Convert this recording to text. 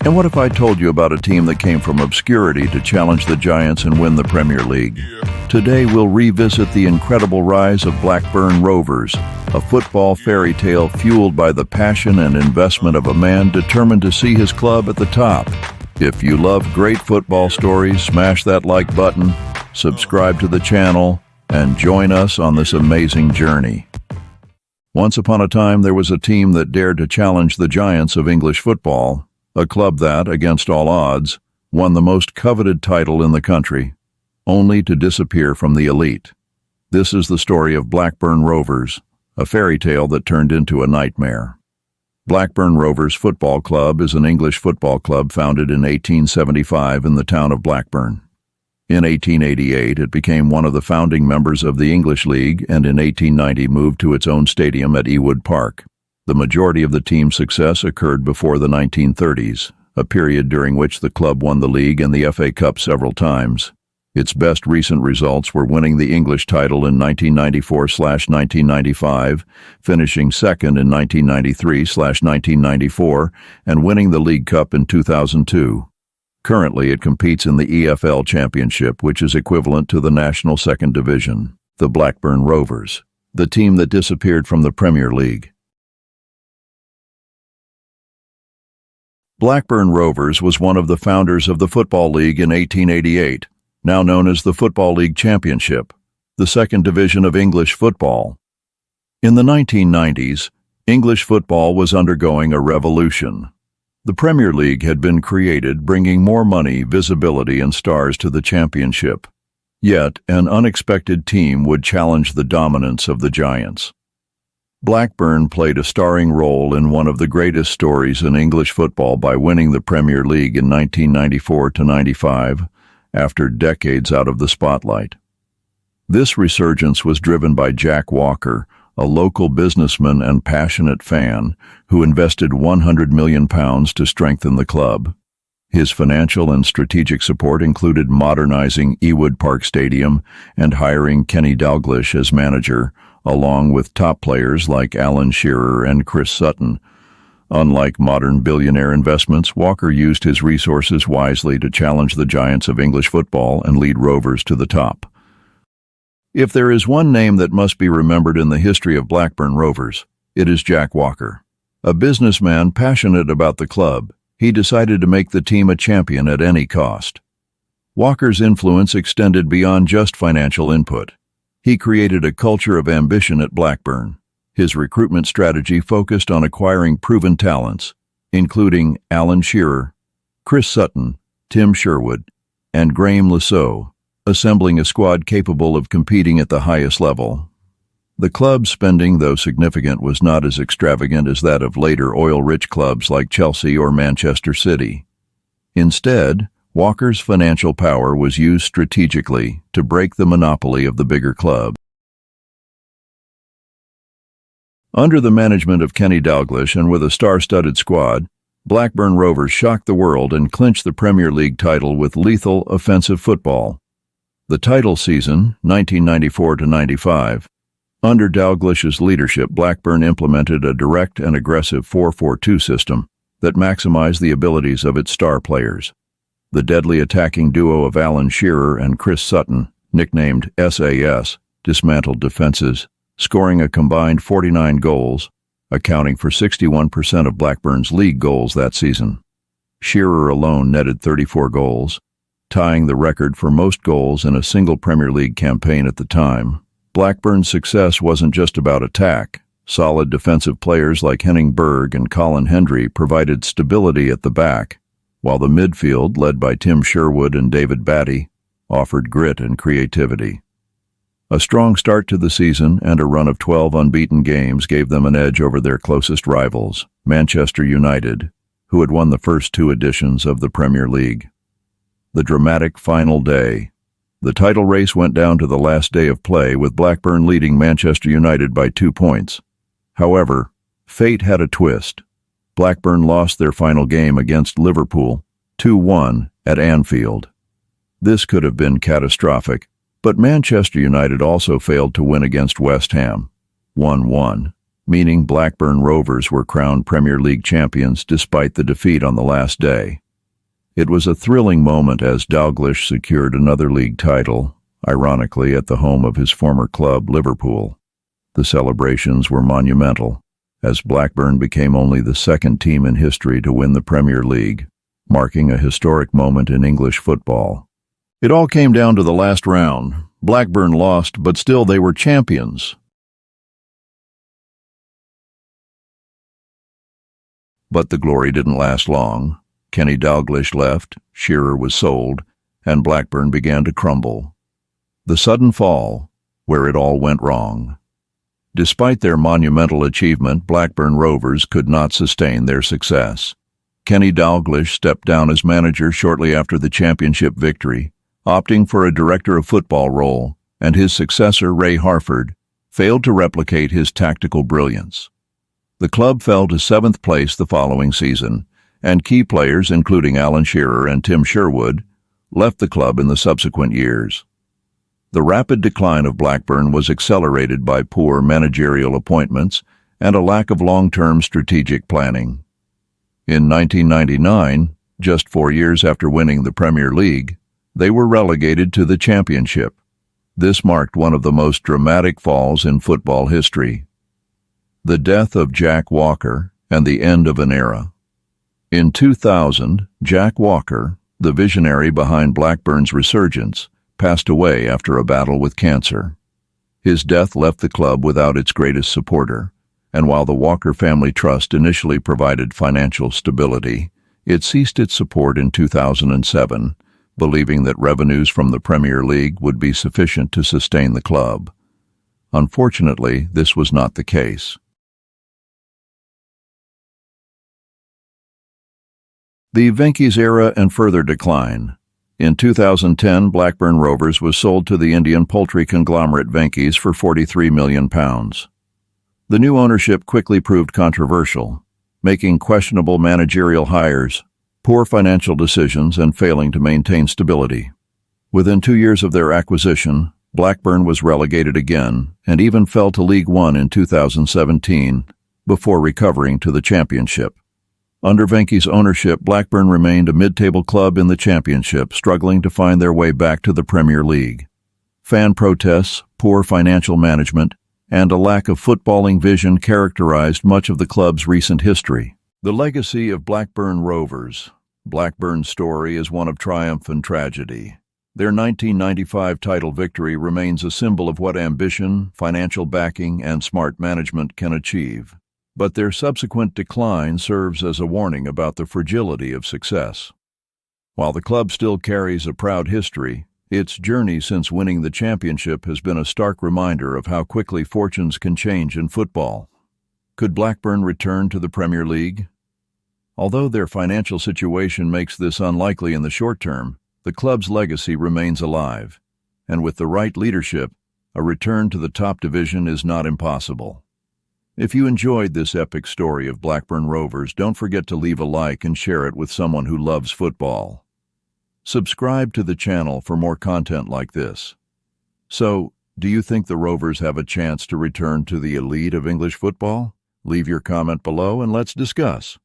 And what if I told you about a team that came from obscurity to challenge the giants and win the Premier League? Today we'll revisit the incredible rise of Blackburn Rovers, a football fairy tale fueled by the passion and investment of a man determined to see his club at the top. If you love great football stories, smash that like button, subscribe to the channel, and join us on this amazing journey. Once upon a time, there was a team that dared to challenge the giants of English football, a club that, against all odds, won the most coveted title in the country, only to disappear from the elite. This is the story of Blackburn Rovers, a fairy tale that turned into a nightmare. Blackburn Rovers Football Club is an English football club founded in 1875 in the town of Blackburn. In 1888, it became one of the founding members of the English League and in 1890 moved to its own stadium at Ewood Park. The majority of the team's success occurred before the 1930s, a period during which the club won the league and the FA Cup several times. Its best recent results were winning the English title in 1994/1995, finishing second in 1993/1994, and winning the League Cup in 2002. Currently, it competes in the EFL Championship, which is equivalent to the National Second Division, the Blackburn Rovers, the team that disappeared from the Premier League. Blackburn Rovers was one of the founders of the Football League in 1888, now known as the Football League Championship, the second division of English football. In the 1990s, English football was undergoing a revolution. The Premier League had been created, bringing more money, visibility, and stars to the championship. Yet, an unexpected team would challenge the dominance of the giants. Blackburn played a starring role in one of the greatest stories in English football by winning the Premier League in 1994-95, after decades out of the spotlight. This resurgence was driven by Jack Walker, a local businessman and passionate fan who invested £100 million to strengthen the club. His financial and strategic support included modernizing Ewood Park Stadium and hiring Kenny Dalglish as manager, along with top players like Alan Shearer and Chris Sutton. Unlike modern billionaire investments, Walker used his resources wisely to challenge the giants of English football and lead Rovers to the top. If there is one name that must be remembered in the history of Blackburn Rovers, it is Jack Walker. A businessman passionate about the club, he decided to make the team a champion at any cost. Walker's influence extended beyond just financial input. He created a culture of ambition at Blackburn. His recruitment strategy focused on acquiring proven talents, including Alan Shearer, Chris Sutton, Tim Sherwood, and Graham Lasso, assembling a squad capable of competing at the highest level. The club's spending, though significant, was not as extravagant as that of later oil-rich clubs like Chelsea or Manchester City. Instead, Walker's financial power was used strategically to break the monopoly of the bigger club. Under the management of Kenny Dalglish and with a star-studded squad, Blackburn Rovers shocked the world and clinched the Premier League title with lethal offensive football. The title season, 1994-95, under Dalglish's leadership, Blackburn implemented a direct and aggressive 4-4-2 system that maximized the abilities of its star players. The deadly attacking duo of Alan Shearer and Chris Sutton, nicknamed SAS, dismantled defenses, scoring a combined 49 goals, accounting for 61% of Blackburn's league goals that season. Shearer alone netted 34 goals, tying the record for most goals in a single Premier League campaign at the time. Blackburn's success wasn't just about attack. Solid defensive players like Henning Berg and Colin Hendry provided stability at the back, while the midfield, led by Tim Sherwood and David Batty, offered grit and creativity. A strong start to the season and a run of 12 unbeaten games gave them an edge over their closest rivals, Manchester United, who had won the first two editions of the Premier League. The dramatic final day. The title race went down to the last day of play, with Blackburn leading Manchester United by 2 points. However, fate had a twist. Blackburn lost their final game against Liverpool, 2-1, at Anfield. This could have been catastrophic, but Manchester United also failed to win against West Ham, 1-1. meaning Blackburn Rovers were crowned Premier League champions despite the defeat on the last day. It was a thrilling moment as Dalglish secured another league title, ironically at the home of his former club, Liverpool. The celebrations were monumental, as Blackburn became only the second team in history to win the Premier League, marking a historic moment in English football. It all came down to the last round. Blackburn lost, but still they were champions. But the glory didn't last long. Kenny Dalglish left, Shearer was sold, and Blackburn began to crumble. The sudden fall, where it all went wrong. Despite their monumental achievement, Blackburn Rovers could not sustain their success. Kenny Dalglish stepped down as manager shortly after the championship victory, opting for a director of football role, and his successor, Ray Harford, failed to replicate his tactical brilliance. The club fell to 7th place the following season, and key players, including Alan Shearer and Tim Sherwood, left the club in the subsequent years. The rapid decline of Blackburn was accelerated by poor managerial appointments and a lack of long-term strategic planning. In 1999, just 4 years after winning the Premier League, they were relegated to the Championship. This marked one of the most dramatic falls in football history. The death of Jack Walker and the end of an era. In 2000, Jack Walker, the visionary behind Blackburn's resurgence, passed away after a battle with cancer. His death left the club without its greatest supporter, and while the Walker Family Trust initially provided financial stability, it ceased its support in 2007, believing that revenues from the Premier League would be sufficient to sustain the club. Unfortunately, this was not the case. The Venky's era and further decline. In 2010, Blackburn Rovers was sold to the Indian poultry conglomerate Venky's for £43 million. The new ownership quickly proved controversial, making questionable managerial hires, poor financial decisions, and failing to maintain stability. Within 2 years of their acquisition, Blackburn was relegated again and even fell to League One in 2017 before recovering to the Championship. Under Venky's ownership, Blackburn remained a mid-table club in the Championship, struggling to find their way back to the Premier League. Fan protests, poor financial management, and a lack of footballing vision characterized much of the club's recent history. The legacy of Blackburn Rovers. Blackburn's story is one of triumph and tragedy. Their 1995 title victory remains a symbol of what ambition, financial backing, and smart management can achieve. But their subsequent decline serves as a warning about the fragility of success. While the club still carries a proud history, its journey since winning the championship has been a stark reminder of how quickly fortunes can change in football. Could Blackburn return to the Premier League? Although their financial situation makes this unlikely in the short term, the club's legacy remains alive, and with the right leadership, a return to the top division is not impossible. If you enjoyed this epic story of Blackburn Rovers, don't forget to leave a like and share it with someone who loves football. Subscribe to the channel for more content like this. So, do you think the Rovers have a chance to return to the elite of English football? Leave your comment below and let's discuss.